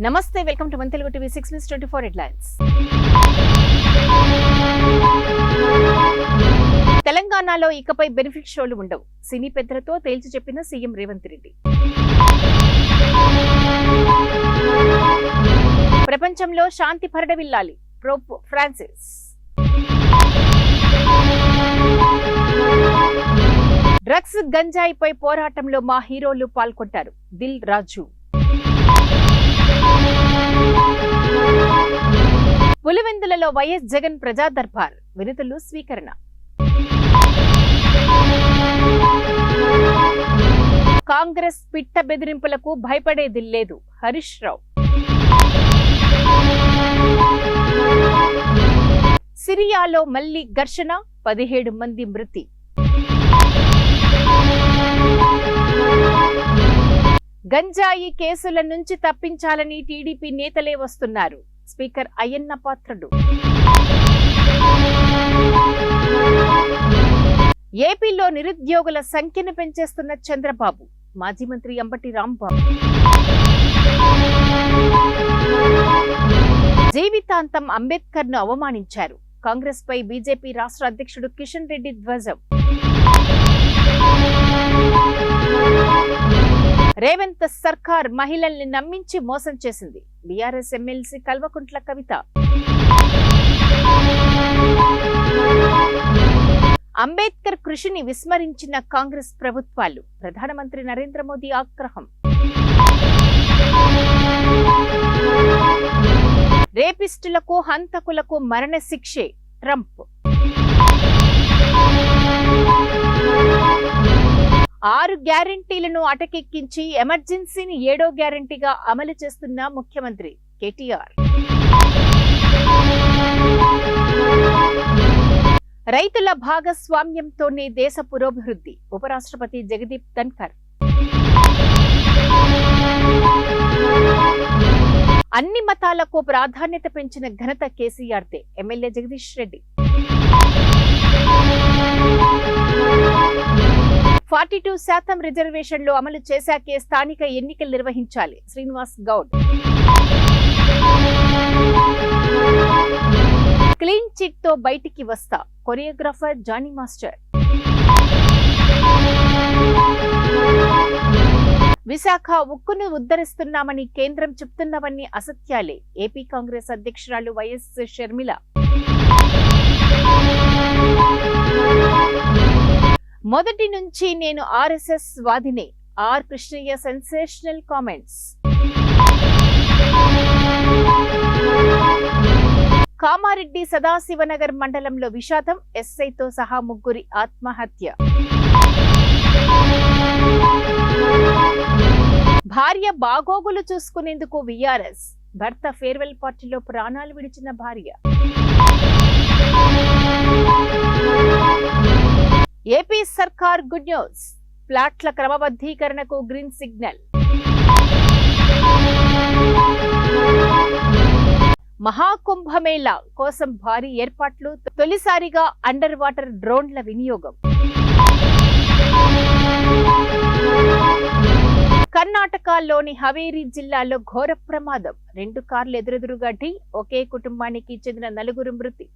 నమస్తే, welcome to మన Telugu TV 6/24 headlines. తెలంగాణలో ఇకపై బెనిఫిట్ షోలు ఉండవు. సినీ పెద్దలతో తేల్చి చెప్పిన సీఎం రేవంత్ రెడ్డి. ప్రపంచంలో శాంతి పరిఢవిల్లాలి. Pope Francis. డ్రగ్స్ గంజాయిపై పోరాటంలో మా హీరోలు పాల్గొంటారు. దిల్ రాజు. పులివెందులలో వైఎస్ జగన్ ప్రజా దర్బార్. వినతులు స్వీకరణ. కాంగ్రెస్ పిట్ట బెదిరింపులకు భయపడేది లేదు. హరీష్ రావు. సిరియాలో మళ్లీ ఘర్షణ. 17 మంది మృతి. గంజాయి కేసుల నుంచి తప్పించాలని టీడీపీ నేతలే వస్తున్నారు. స్పీకర్ అయ్యన్న పాత్రుడు. ఏపీలో నిరుద్యోగుల సంఖ్యను పెంచేస్తున్న చంద్రబాబు. మాజీ మంత్రి అంబటి రాంబాబు. జీవితాంతం అంబేద్కర్ ను అవమానించారు. కాంగ్రెస్ పై బీజేపీ రాష్ట్ర అధ్యక్షుడు కిషన్ రెడ్డి ధ్వజం. రేవంత్ సర్కార్ మహిళల్ని నమ్మించి మోసం చేసింది. BRS MLC Kalvakuntla Kavitha. అంబేద్కర్ కృషిని విస్మరించిన కాంగ్రెస్ ప్రభుత్వాలు. ప్రధానమంత్రి నరేంద్ర మోదీ ఆగ్రహం. రేపిస్టులకు హంతకులకు మరణ శిక్షే. ట్రంప్. 6 గ్యారంటీలను అటకెక్కించి ఎమర్జెన్సీని 7వ గ్యారంటీగా అమలు చేస్తున్న ముఖ్యమంత్రి కేటీఆర్. రైతుల భాగస్వామ్యంతోనే దేశ పురోభివృద్ధి. ఉపరాష్ట్రపతి జగదీప్ ధన్కర్. అన్ని మతాలకు ప్రాధాన్యత పెంచిన ఘనత కేసీఆర్దే. ఎమ్మెల్యే జగదీష్ రెడ్డి. 42% రిజర్వేషన్లు అమలు చేశాకే స్థానిక ఎన్నికలు నిర్వహించాలి. శ్రీనివాస్ గౌడ్. క్లీన్ చిట్ తో బయటికి వస్తా. Choreographer Jani master. విశాఖ ఉక్కును ఉద్ధరిస్తున్నామని కేంద్రం చెప్తున్నవన్నీ అసత్యాలే. ఏపీ కాంగ్రెస్ అధ్యక్షురాలు వైఎస్ షర్మిల. మొదటి నుంచి నేను ఆర్ఎస్ఎస్ వాదినే. R Krishnaiah sensational comments. Kamareddy Sadashivnagar మండలంలో విషాదం. ఎస్ఐతో సహా 3 ఆత్మహత్య. భార్య బాగోగులు చూసుకునేందుకు వీఆర్ఎస్. భర్త ఫేర్వెల్ పార్టీలో ప్రాణాలు విడిచిన భార్య. ఏపీ సర్కార్ గుడ్ న్యూస్. ప్లాట్ల క్రమబద్ధీకరణకు గ్రీన్ సిగ్నల్. మహాకుంభమేళా కోసం భారీ ఏర్పాట్లు. తొలిసారిగా అండర్ వాటర్ డ్రోన్ల వినియోగం. కర్ణాటకలోని హవేరీ జిల్లాలో ఘోర ప్రమాదం. 2 కార్లు ఎదురెదురుగా ఢీ. ఒకే కుటుంబానికి చెందిన 4 మృతి.